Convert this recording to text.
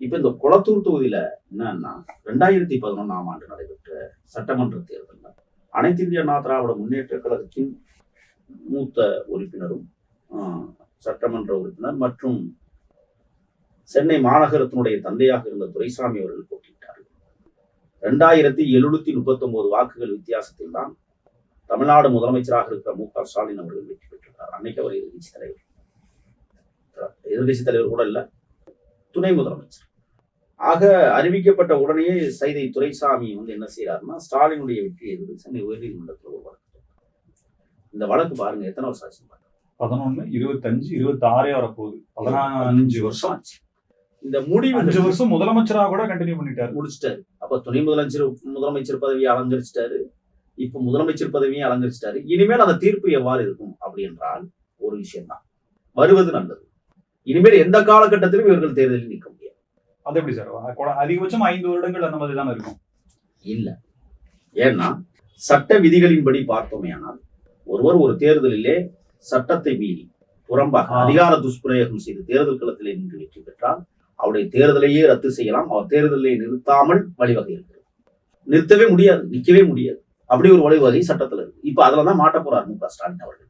இப்ப இந்த கொளத்தூர் தொகுதியில என்னன்னா 2011ஆம் ஆண்டு நடைபெற்ற சட்டமன்ற தேர்தலில் அனைத்து இந்திய அண்ணா திராவிட முன்னேற்ற கழகத்தின் மூத்த உறுப்பினரும் சட்டமன்ற உறுப்பினர் மற்றும் சென்னை மாநகரத்தினுடைய தந்தையாக இருந்த துரைசாமி அவர்கள் போட்டியிட்டார்கள். 2739 வாக்குகள் வித்தியாசத்தில் தான் தமிழ்நாடு முதலமைச்சராக இருக்கிற மு.க. ஸ்டாலின் அவர்கள் வெற்றி பெற்றிருக்கிறார். அன்னைக்கு அவர் எதிர்கட்சி தலைவர், எதிர்கட்சி தலைவர் கூட இல்ல, துணை முதலமைச்சர். ஆக அறிவிக்கப்பட்ட உடனே சைதை துரைசாமி என்ன செய்யறாருன்னா, ஸ்டாலினுடைய வெற்றியை எதிர்த்து சென்னை உயர்நீதிமன்றத்தில் ஒரு வழக்கு. இந்த வழக்கு பாருங்க எத்தனை வருஷம் ஆச்சு, 11, 25, 26 வரப்போகுது. 15 வருஷம் ஆச்சு. இந்த முடிவு 5 வருஷம் முதலமைச்சராக கூட கண்டினியூ பண்ணிட்டாரு, முடிச்சிட்டாரு. அப்ப துணை முதலமைச்சர் பதவியை அலங்கரிச்சிட்டாரு, இப்ப முதலமைச்சர் பதவியை அலங்கரிச்சிட்டாரு. இனிமேல் அந்த தீர்ப்பு எவ்வாறு இருக்கும் அப்படி என்றால் ஒரு விஷயம் தான், வருவது நல்லது. இனிமேல் எந்த காலகட்டத்திலும் இவர்கள் தேர்தலில் நிற்க முடியாது. அது எப்படி சார்? அதிகபட்சம் 5 வருடங்கள் அந்த மாதிரி தான் இருக்கும். இல்ல, ஏன்னா சட்ட விதிகளின்படி பார்த்தோமே ஆனால் ஒருவர் ஒரு தேர்தலிலே சட்டத்தை மீறி புறம்பாக அதிகார துஷ்பிரயோகம் செய்து தேர்தல் களத்திலே நின்று வெற்றி பெற்றால் அவருடைய தேர்தலையே ரத்து செய்யலாம். அவர் தேர்தலை நிறுத்தாமல் வழிவகை இருக்கிறது. நிறுத்தவே முடியாது, நிற்கவே முடியாது. அப்படி ஒரு வழிவகை சட்டத்தில் இருக்கு. இப்ப அதுலதான் மாட்ட போறார் மு.க. ஸ்டாலின் அவர்கள்.